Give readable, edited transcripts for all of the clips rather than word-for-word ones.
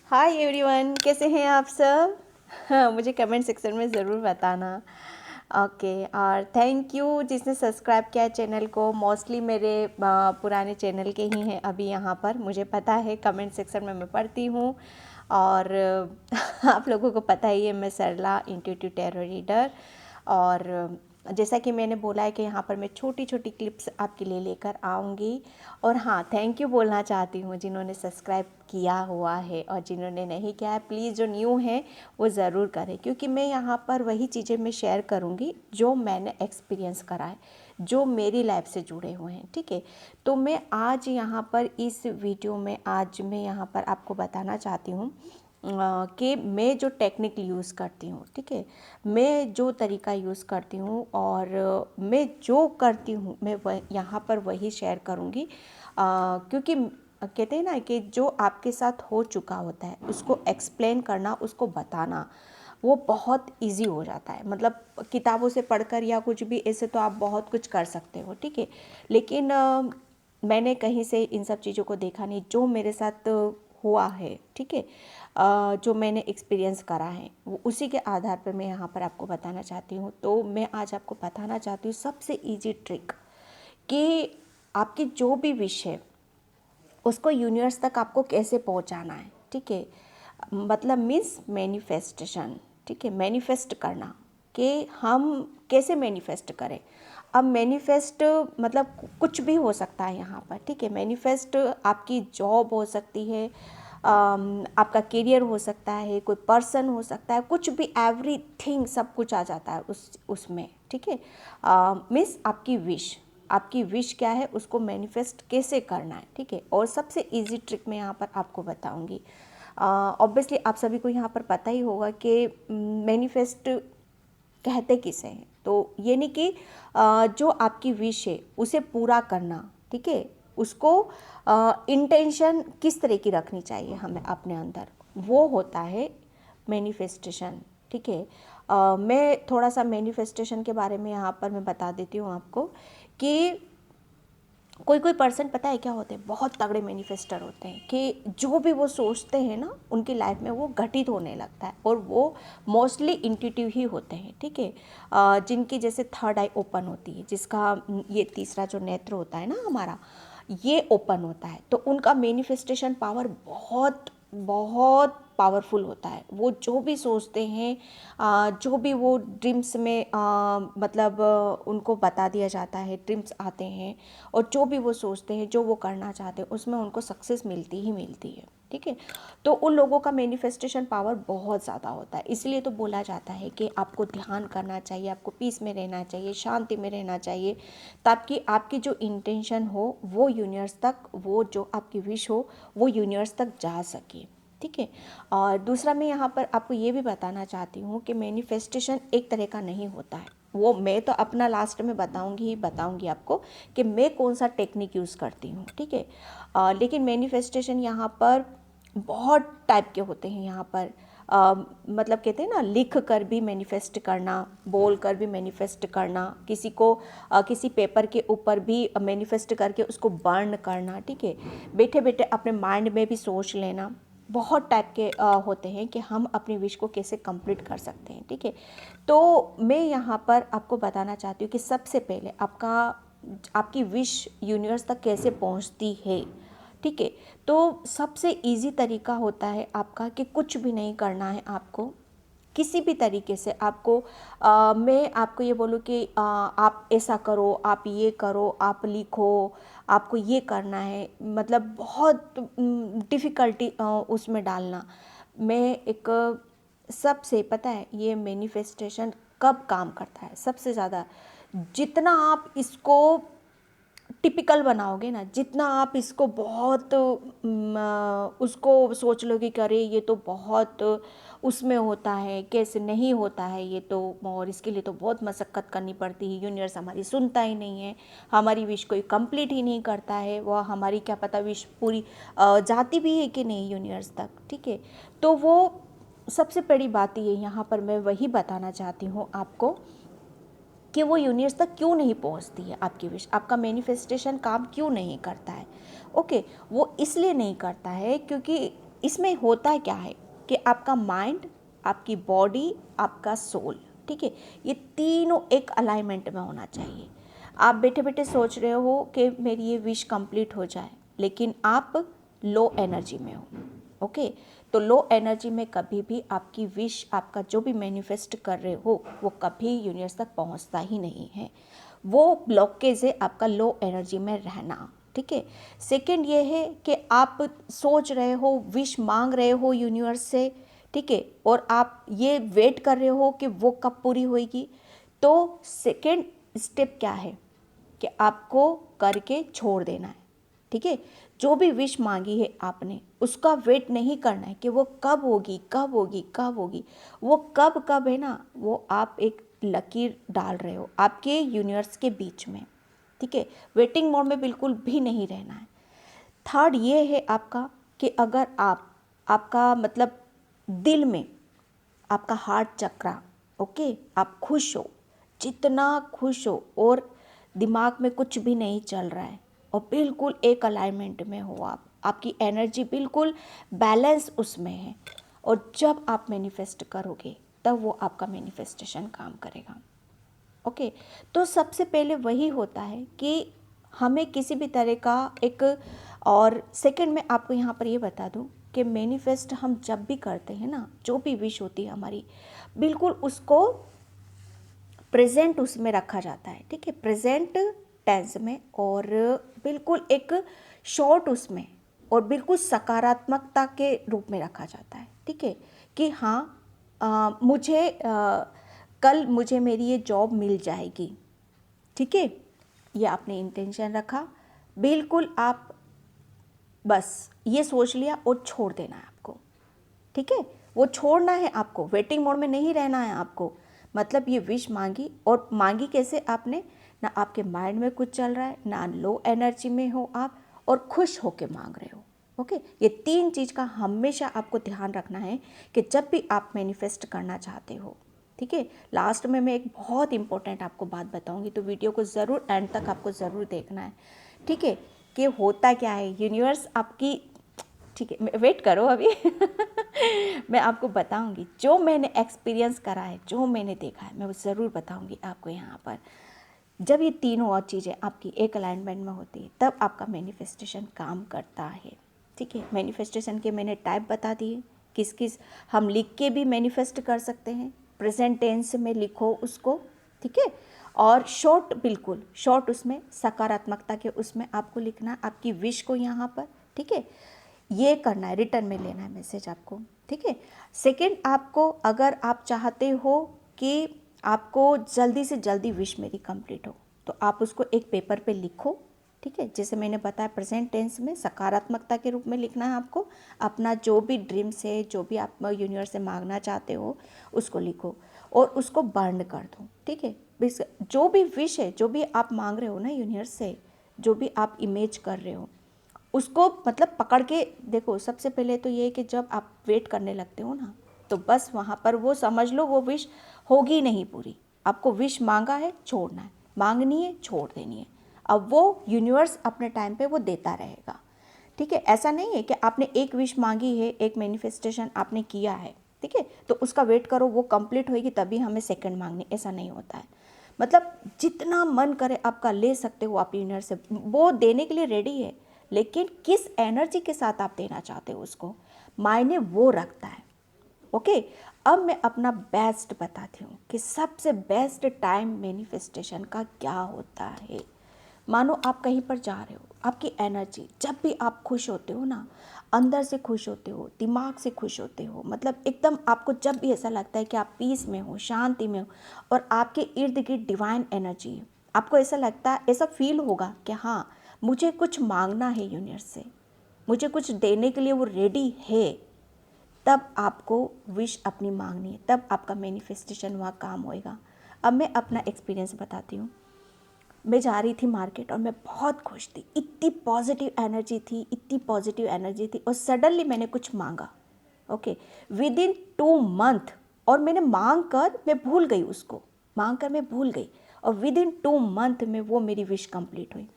Hi everyone, कैसे हैं आप सब? हाँ, मुझे कमेंट सेक्शन में ज़रूर बताना। ओके, और थैंक यू जिसने सब्सक्राइब किया चैनल को। मोस्टली मेरे पुराने चैनल के ही हैं अभी यहाँ पर, मुझे पता है। कमेंट सेक्शन में मैं पढ़ती हूँ और आप लोगों को पता ही है, मैं सरला इंट्यूटिव टैरो रीडर। और जैसा कि मैंने बोला है कि यहाँ पर मैं छोटी छोटी क्लिप्स आपके लिए लेकर आऊँगी। और हाँ, थैंक यू बोलना चाहती हूँ जिन्होंने सब्सक्राइब किया हुआ है, और जिन्होंने नहीं किया है प्लीज़ जो न्यू है वो ज़रूर करें, क्योंकि मैं यहाँ पर वही चीज़ें मैं शेयर करूँगी जो मैंने एक्सपीरियंस करा है, जो मेरी लाइफ से जुड़े हुए हैं। ठीक है, तो मैं आज यहाँ पर इस वीडियो में आज मैं यहाँ पर आपको बताना चाहती हूँ कि मैं जो टेक्निक यूज़ करती हूँ, ठीक है, मैं जो तरीका यूज़ करती हूँ और मैं जो करती हूँ मैं वह यहाँ पर वही शेयर करूँगी, क्योंकि कहते हैं ना कि जो आपके साथ हो चुका होता है उसको एक्सप्लेन करना, उसको बताना वो बहुत इजी हो जाता है। मतलब किताबों से पढ़कर या कुछ भी ऐसे तो आप बहुत कुछ कर सकते हो, ठीक है, लेकिन मैंने कहीं से इन सब चीज़ों को देखा नहीं, जो मेरे साथ हुआ है, ठीक है, जो मैंने एक्सपीरियंस करा है वो उसी के आधार पर मैं यहाँ पर आपको बताना चाहती हूँ। तो मैं आज आपको बताना चाहती हूँ सबसे इजी ट्रिक कि आपकी जो भी विश है उसको यूनिवर्स तक आपको कैसे पहुँचाना है। ठीक है, मतलब मीन्स मैनिफेस्टेशन। ठीक है, मैनिफेस्ट करना कि हम कैसे मैनिफेस्ट करें। अब मैनिफेस्ट मतलब कुछ भी हो सकता है यहाँ पर। ठीक है, मैनिफेस्ट आपकी जॉब हो सकती है, आपका करियर हो सकता है, कोई पर्सन हो सकता है, कुछ भी, एवरीथिंग, सब कुछ आ जाता है उसमें। ठीक है, मीन्स आपकी विश क्या है उसको मैनिफेस्ट कैसे करना है। ठीक है, और सबसे इजी ट्रिक मैं यहाँ पर आपको बताऊंगी। ऑब्वियसली आप सभी को यहाँ पर पता ही होगा कि मैनिफेस्ट कहते किसे हैं। तो ये नहीं कि जो आपकी विश है उसे पूरा करना, ठीक है, उसको इंटेंशन किस तरह की रखनी चाहिए हमें अपने अंदर, वो होता है मैनिफेस्टेशन। ठीक है, मैं थोड़ा सा मैनिफेस्टेशन के बारे में यहाँ पर मैं बता देती हूँ आपको कि कोई कोई पर्सन, पता है क्या होते हैं, बहुत तगड़े मैनिफेस्टर होते हैं कि जो भी वो सोचते हैं ना उनकी लाइफ में वो घटित होने लगता है, और वो मोस्टली इंट्यूटिव ही होते हैं। ठीक है, जिनकी जैसे थर्ड आई ओपन होती है, जिसका ये तीसरा जो नेत्र होता है ना हमारा, ये ओपन होता है, तो उनका मैनिफेस्टेशन पावर बहुत बहुत पावरफुल होता है। वो जो भी सोचते हैं, जो भी वो ड्रीम्स में मतलब उनको बता दिया जाता है, ड्रीम्स आते हैं, और जो भी वो सोचते हैं, जो वो करना चाहते हैं, उसमें उनको सक्सेस मिलती ही मिलती है। ठीक है, तो उन लोगों का मैनिफेस्टेशन पावर बहुत ज़्यादा होता है। इसलिए तो बोला जाता है कि आपको ध्यान करना चाहिए, आपको पीस में रहना चाहिए, शांति में रहना चाहिए, ताकि आपकी जो इंटेंशन हो वो यूनिवर्स तक, वो जो आपकी विश हो वो यूनिवर्स तक जा सके। ठीक है, और दूसरा मैं यहाँ पर आपको ये भी बताना चाहती हूँ कि मैनिफेस्टेशन एक तरह का नहीं होता है। वो मैं तो अपना लास्ट में बताऊँगी आपको कि मैं कौन सा टेक्निक यूज़ करती हूँ। ठीक है, लेकिन मैनिफेस्टेशन यहाँ पर बहुत टाइप के होते हैं। यहाँ पर मतलब कहते हैं ना, लिख कर भी मैनिफेस्ट करना, बोल कर भी मैनिफेस्ट करना, किसी को किसी पेपर के ऊपर भी मैनिफेस्ट करके उसको बर्न करना। ठीक है, बैठे बैठे अपने माइंड में भी सोच लेना। बहुत टाइप के होते हैं कि हम अपनी विश को कैसे कंप्लीट कर सकते हैं। ठीक है, तो मैं यहाँ पर आपको बताना चाहती हूँ कि सबसे पहले आपकी विश यूनिवर्स तक कैसे पहुँचती है। ठीक है, तो सबसे इजी तरीका होता है आपका कि कुछ भी नहीं करना है आपको, किसी भी तरीके से आपको मैं आपको ये बोलूँ कि आप ऐसा करो, आप ये करो, आप लिखो, आपको ये करना है, मतलब बहुत डिफ़िकल्टी उसमें डालना। मैं एक सबसे पता है ये मैनिफेस्टेशन कब काम करता है सबसे ज़्यादा, जितना आप इसको टिपिकल बनाओगे ना, जितना आप इसको बहुत उसको सोच लोगे कि अरे ये तो बहुत उसमें होता है, कैसे नहीं होता है ये तो, और इसके लिए तो बहुत मशक्क़त करनी पड़ती है, यूनिवर्स हमारी सुनता ही नहीं है, हमारी विश कोई कंप्लीट ही नहीं करता है, वह हमारी क्या पता विश पूरी जाती भी है कि नहीं यूनिवर्स तक। ठीक है, तो वो सबसे बड़ी बात ये यहाँ पर मैं वही बताना चाहती हूँ आपको कि वो यूनिवर्स तक क्यों नहीं पहुंचती है आपकी विश, आपका मैनिफेस्टेशन काम क्यों नहीं करता है। ओके, वो इसलिए नहीं करता है क्योंकि इसमें होता क्या है कि आपका माइंड, आपकी बॉडी, आपका सोल, ठीक है, ये तीनों एक अलाइनमेंट में होना चाहिए। आप बैठे बैठे सोच रहे हो कि मेरी ये विश कंप्लीट हो जाए, लेकिन आप लो एनर्जी में हो। ओके, तो लो एनर्जी में कभी भी आपकी विश, आपका जो भी मैनिफेस्ट कर रहे हो, वो कभी यूनिवर्स तक पहुंचता ही नहीं है। वो ब्लॉकेज है आपका लो एनर्जी में रहना, ठीक है। सेकंड ये है कि आप सोच रहे हो, विश मांग रहे हो यूनिवर्स से, ठीक है, और आप ये वेट कर रहे हो कि वो कब पूरी होएगी। तो सेकंड स्टेप क्या है कि आपको करके छोड़ देना है, ठीक है। जो भी विश मांगी है आपने, उसका वेट नहीं करना है कि वो कब होगी, कब होगी, कब होगी। वो कब कब है ना, वो आप एक लकीर डाल रहे हो आपके यूनिवर्स के बीच में, ठीक है। वेटिंग मोड में बिल्कुल भी नहीं रहना है। थर्ड ये है आपका कि अगर आपका मतलब दिल में, आपका हार्ट चक्रा, ओके, आप खुश हो, जितना खुश हो और दिमाग में कुछ भी नहीं चल रहा है और बिल्कुल एक अलाइनमेंट में हो आप, आपकी एनर्जी बिल्कुल बैलेंस उसमें है, और जब आप मैनिफेस्ट करोगे तब वो आपका मैनिफेस्टेशन काम करेगा। ओके, तो सबसे पहले वही होता है कि हमें किसी भी तरह का एक, और सेकंड में आपको यहाँ पर ये बता दूँ कि मैनिफेस्ट हम जब भी करते हैं ना, जो भी विश होती है हमारी, बिल्कुल उसको प्रेजेंट उसमें रखा जाता है, ठीक है, प्रेजेंट टेंस में, और बिल्कुल एक शॉर्ट उसमें, और बिल्कुल सकारात्मकता के रूप में रखा जाता है, ठीक है, कि हाँ मुझे कल मुझे मेरी ये जॉब मिल जाएगी, ठीक है। ये आपने इंटेंशन रखा, बिल्कुल आप बस ये सोच लिया और छोड़ देना है आपको, ठीक है। वो छोड़ना है आपको, वेटिंग मोड में नहीं रहना है आपको। मतलब ये विश मांगी, और मांगी कैसे आपने, ना आपके माइंड में कुछ चल रहा है, ना लो एनर्जी में हो आप, और खुश होके मांग रहे हो। ओके, ये तीन चीज़ का हमेशा आपको ध्यान रखना है कि जब भी आप मैनिफेस्ट करना चाहते हो, ठीक है। लास्ट में मैं एक बहुत इंपॉर्टेंट आपको बात बताऊंगी, तो वीडियो को ज़रूर एंड तक आपको ज़रूर देखना है, ठीक है, कि होता क्या है यूनिवर्स आपकी, ठीक है, वेट करो अभी मैं आपको बताऊंगी, जो मैंने एक्सपीरियंस करा है, जो मैंने देखा है, मैं वो ज़रूर बताऊंगी आपको यहाँ पर। जब ये तीनों और चीज़ें आपकी एक अलाइनमेंट में होती है, तब आपका मैनिफेस्टेशन काम करता है, ठीक है। मैनिफेस्टेशन के मैंने टाइप बता दिए, किस किस हम लिख के भी मैनिफेस्ट कर सकते हैं, प्रेजेंट टेंस में लिखो उसको, ठीक है, और शॉर्ट, बिल्कुल शॉर्ट उसमें सकारात्मकता के उसमें आपको लिखना है आपकी विश को यहाँ पर, ठीक है। ये करना है, रिटर्न में लेना है मैसेज आपको, ठीक है। सेकंड, आपको अगर आप चाहते हो कि आपको जल्दी से जल्दी विश मेरी कंप्लीट हो, तो आप उसको एक पेपर पे लिखो, ठीक है। जैसे मैंने बताया, प्रेजेंट टेंस में सकारात्मकता के रूप में लिखना है आपको, अपना जो भी ड्रीम्स है, जो भी आप यूनिवर्स से मांगना चाहते हो, उसको लिखो और उसको बर्न कर दो, ठीक है। जो भी विश है, जो भी आप मांग रहे हो ना यूनिवर्स से, जो भी आप इमेज कर रहे हो, उसको मतलब पकड़ के देखो। सबसे पहले तो ये है कि जब आप वेट करने लगते हो ना, तो बस वहाँ पर वो समझ लो वो विश होगी नहीं पूरी। आपको विश मांगा है, छोड़ना है, मांगनी है, छोड़ देनी है। अब वो यूनिवर्स अपने टाइम पे वो देता रहेगा, ठीक है। ऐसा नहीं है कि आपने एक विश मांगी है, एक मैनिफेस्टेशन आपने किया है, ठीक है, तो उसका वेट करो वो कंप्लीट होएगी तभी हमें सेकंड मांगनी, ऐसा नहीं होता है। मतलब जितना मन करे आपका ले सकते हो आप यूनिवर्स से, वो देने के लिए रेडी है, लेकिन किस एनर्जी के साथ आप देना चाहते हो उसको, मायने वो रखता है। ओके, अब मैं अपना बेस्ट बताती हूँ कि सबसे बेस्ट टाइम मैनिफेस्टेशन का क्या होता है। मानो आप कहीं पर जा रहे हो, आपकी एनर्जी, जब भी आप खुश होते हो ना, अंदर से खुश होते हो, दिमाग से खुश होते हो, मतलब एकदम आपको जब भी ऐसा लगता है कि आप पीस में हो, शांति में हो, और आपके इर्द गिर्द डिवाइन एनर्जी है, आपको ऐसा लगता है, ऐसा फील होगा कि हाँ मुझे कुछ मांगना है यूनिवर्स से, मुझे कुछ देने के लिए वो रेडी है, तब आपको विश अपनी मांगनी है, तब आपका मैनिफेस्टेशन वहाँ काम होएगा। अब मैं अपना एक्सपीरियंस बताती हूँ। मैं जा रही थी मार्केट और मैं बहुत खुश थी, इतनी पॉजिटिव एनर्जी थी, इतनी पॉजिटिव एनर्जी थी, और सडनली मैंने कुछ मांगा, ओके, विद इन 2 मंथ, और मैंने मांग कर मैं भूल गई उसको, मांग कर मैं भूल गई, और विद इन 2 मंथ में वो मेरी विश कंप्लीट हुई।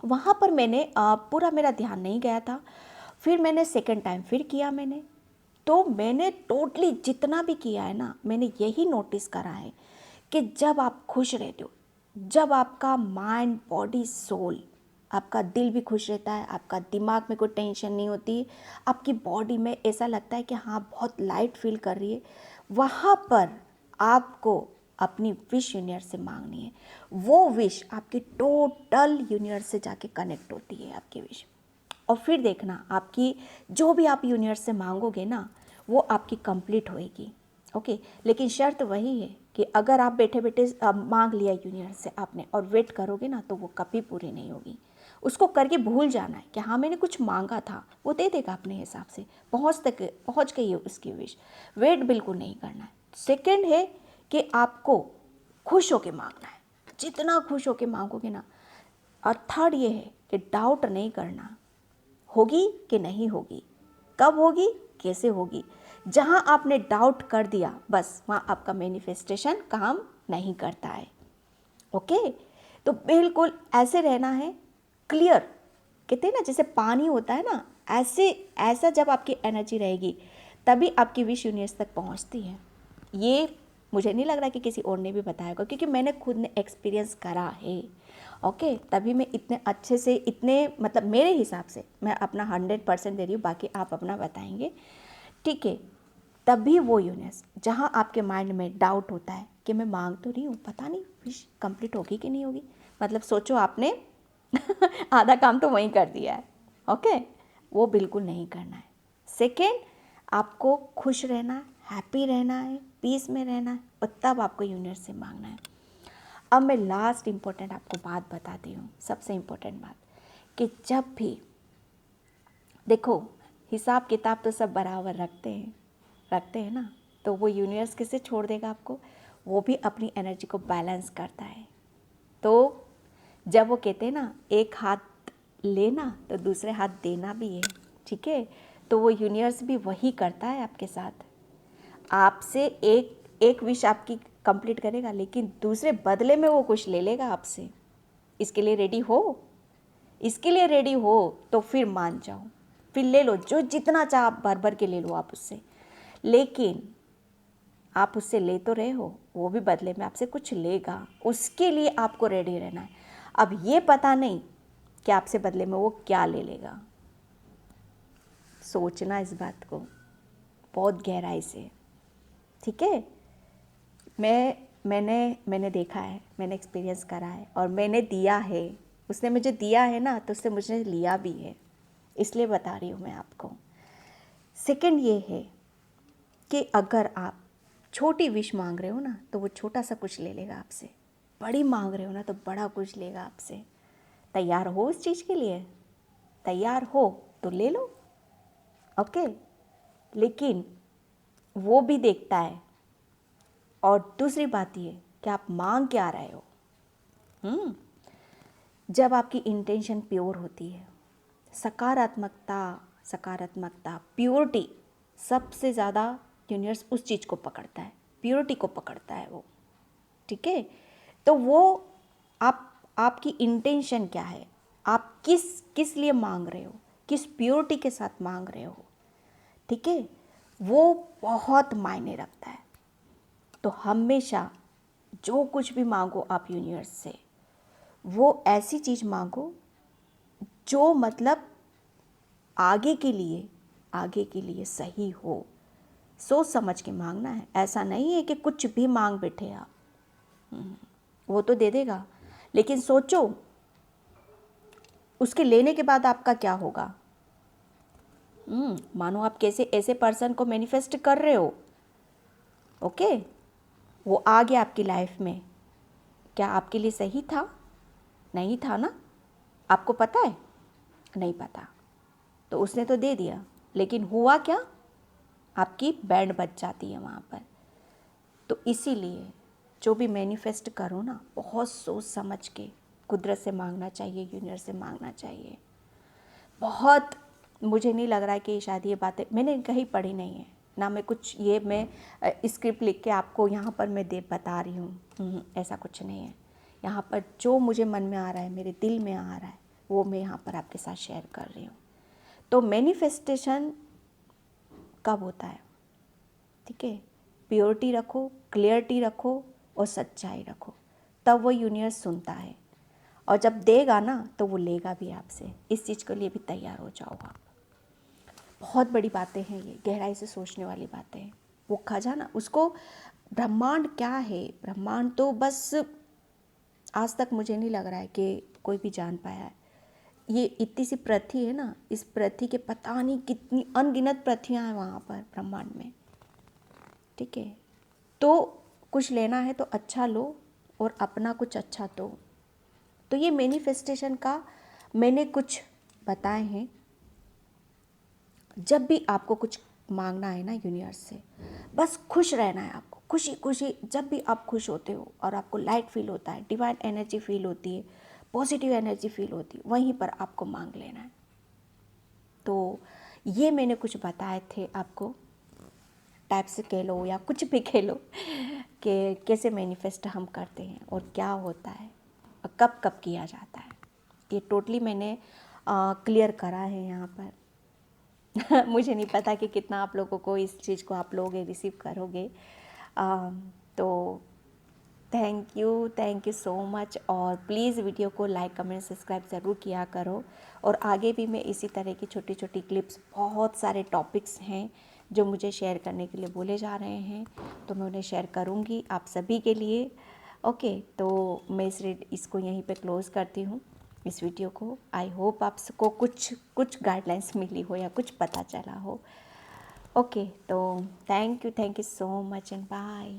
वहाँ पर मैंने पूरा मेरा ध्यान नहीं गया था, फिर मैंने सेकंड टाइम फिर किया मैंने, तो मैंने टोटली जितना भी किया है ना, मैंने यही नोटिस करा है कि जब आप खुश रहते हो, जब आपका माइंड बॉडी सोल, आपका दिल भी खुश रहता है, आपका दिमाग में कोई टेंशन नहीं होती, आपकी बॉडी में ऐसा लगता है कि हाँ बहुत लाइट फील कर रही है, वहाँ पर आपको अपनी विश यूनिवर्स से मांगनी है। वो विश आपकी टोटल यूनिवर्स से जाके कनेक्ट होती है, आपकी विश। और फिर देखना, आपकी जो भी आप यूनिवर्स से मांगोगे ना, वो आपकी कंप्लीट होएगी। ओके, लेकिन शर्त वही है कि अगर आप बैठे बैठे मांग लिया यूनिवर्स से आपने और वेट करोगे ना, तो वो कभी पूरी नहीं होगी। उसको करके भूल जाना है कि हाँ मैंने कुछ मांगा था, वो दे देगा अपने हिसाब से, पहुँच गई है उसकी विश। वेट बिल्कुल नहीं करना है। सेकेंड है कि आपको खुश होके मांगना है, जितना खुश होके मांगोगे ना। और थर्ड ये है कि डाउट नहीं करना, होगी कि नहीं होगी, कब होगी, कैसे होगी। जहाँ आपने डाउट कर दिया, बस वहाँ आपका मैनिफेस्टेशन काम नहीं करता है। ओके, तो बिल्कुल ऐसे रहना है, क्लियर। कहते हैं ना, जैसे पानी होता है ना, ऐसा जब आपकी एनर्जी रहेगी तभी आपकी विश यूनिवर्स तक पहुँचती है। ये मुझे नहीं लग रहा कि किसी और ने भी बताया होगा, क्योंकि मैंने खुद ने एक्सपीरियंस करा है। ओके, तभी मैं इतने अच्छे से, इतने मतलब मेरे हिसाब से मैं अपना 100% दे रही हूँ, बाकी आप अपना बताएंगे, ठीक है। तभी वो यूनिवर्स, जहाँ आपके माइंड में डाउट होता है कि मैं मांग तो रही हूँ, पता नहीं विश कंप्लीट होगी कि नहीं होगी, मतलब सोचो आपने आधा काम तो वहीं कर दिया है। ओके, वो बिल्कुल नहीं करना है। सेकेंड, आपको खुश रहना है, हैप्पी रहना है, पीस में रहना है, और तब आपको यूनिवर्स से मांगना है। अब मैं लास्ट इम्पोर्टेंट आपको बात बताती हूँ, सबसे इम्पोर्टेंट बात, कि जब भी देखो, हिसाब किताब तो सब बराबर रखते हैं ना, तो वो यूनिवर्स किसे छोड़ देगा आपको, वो भी अपनी एनर्जी को बैलेंस करता है। तो जब वो कहते हैं ना, एक हाथ लेना तो दूसरे हाथ देना भी है, ठीक है, तो वो यूनिवर्स भी वही करता है आपके साथ। आपसे एक विश आपकी कंप्लीट करेगा, लेकिन दूसरे बदले में वो कुछ ले लेगा आपसे। इसके लिए रेडी हो तो फिर मान जाओ, फिर ले लो, जो जितना चाह भर भर के ले लो आप उससे। लेकिन आप उससे ले तो रहे हो, वो भी बदले में आपसे कुछ लेगा, उसके लिए आपको रेडी रहना है। अब ये पता नहीं कि आपसे बदले में वो क्या ले लेगा। सोचना इस बात को बहुत गहराई से, ठीक है। मैंने देखा है, मैंने एक्सपीरियंस करा है, और मैंने दिया है। उसने मुझे दिया है ना, तो उससे मुझे लिया भी है, इसलिए बता रही हूँ मैं आपको। सेकंड ये है कि अगर आप छोटी विश मांग रहे हो ना, तो वो छोटा सा कुछ ले लेगा आपसे। बड़ी मांग रहे हो ना, तो बड़ा कुछ लेगा आपसे। तैयार हो उस चीज़ के लिए? तैयार हो तो ले लो, ओके। लेकिन वो भी देखता है। और दूसरी बात ये कि आप मांग क्या रहे हो। जब आपकी इंटेंशन प्योर होती है, सकारात्मकता, प्योरिटी, सबसे ज़्यादा यूनिवर्स उस चीज़ को पकड़ता है, प्योरिटी को पकड़ता है वो, ठीक है। तो वो आपकी इंटेंशन क्या है, आप किस लिए मांग रहे हो, किस प्योरिटी के साथ मांग रहे हो, ठीक है, वो बहुत मायने रखता है। तो हमेशा जो कुछ भी मांगो आप यूनिवर्स से, वो ऐसी चीज़ मांगो जो मतलब आगे के लिए सही हो। सोच समझ के मांगना है, ऐसा नहीं है कि कुछ भी मांग बैठे आप। वो तो दे देगा, लेकिन सोचो उसके लेने के बाद आपका क्या होगा। मानो आप कैसे ऐसे पर्सन को मैनिफेस्ट कर रहे हो, ओके, वो आ गया आपकी लाइफ में, क्या आपके लिए सही था? नहीं था ना, आपको पता है? नहीं पता, तो उसने तो दे दिया, लेकिन हुआ क्या, आपकी बैंड बज जाती है वहाँ पर। तो इसीलिए जो भी मैनिफेस्ट करो ना, बहुत सोच समझ के कुदरत से मांगना चाहिए, यूनिवर्स से मांगना चाहिए। बहुत, मुझे नहीं लग रहा है कि शायद ये बातें मैंने कहीं पढ़ी नहीं है ना, मैं कुछ ये मैं स्क्रिप्ट लिख के आपको यहाँ पर मैं बता रही हूँ, ऐसा कुछ नहीं है। यहाँ पर जो मुझे मन में आ रहा है, मेरे दिल में आ रहा है, वो मैं यहाँ पर आपके साथ शेयर कर रही हूँ। तो मैनिफेस्टेशन कब होता है? ठीक है, प्योरिटी रखो, क्लियरिटी रखो और सच्चाई रखो, तब वो यूनिवर्स सुनता है। और जब देगा ना तो वो लेगा भी आपसे। इस चीज़ के लिए भी तैयार हो जाओ आप। बहुत बड़ी बातें हैं ये, गहराई से सोचने वाली बातें हैं। वो खजाना, उसको ब्रह्मांड क्या है? ब्रह्मांड तो बस आज तक मुझे नहीं लग रहा है कि कोई भी जान पाया है। ये इतनी सी पृथ्वी है ना, इस पृथ्वी के पता नहीं कितनी अनगिनत पृथ्वियाँ हैं वहाँ पर ब्रह्मांड में। ठीक है, तो कुछ लेना है तो अच्छा लो और अपना कुछ अच्छा दो। तो ये मैनिफेस्टेशन का मैंने कुछ बताए हैं। जब भी आपको कुछ मांगना है ना यूनिवर्स से, बस खुश रहना है आपको, खुशी खुशी। जब भी आप खुश होते हो और आपको लाइट फील होता है, डिवाइन एनर्जी फील होती है, पॉजिटिव एनर्जी फील होती है, वहीं पर आपको मांग लेना है। तो ये मैंने कुछ बताए थे आपको, टाइप से कह लो या कुछ भी कह लो, कि कैसे मैनिफेस्ट हम करते हैं और क्या होता है और कब कब किया जाता है। ये टोटली मैंने क्लियर करा है यहाँ पर। मुझे नहीं पता कि कितना आप लोगों को इस चीज़ को आप लोग रिसीव करोगे। तो थैंक यू सो मच। और प्लीज़ वीडियो को लाइक कमेंट सब्सक्राइब ज़रूर किया करो। और आगे भी मैं इसी तरह की छोटी छोटी क्लिप्स, बहुत सारे टॉपिक्स हैं जो मुझे शेयर करने के लिए बोले जा रहे हैं, तो मैं उन्हें शेयर करूँगी आप सभी के लिए। ओके, तो मैं इसको यहीं पे क्लोज़ करती हूँ, इस वीडियो को। आई होप आपको कुछ गाइडलाइंस मिली हो या कुछ पता चला हो। ओके, तो thank you so much and bye.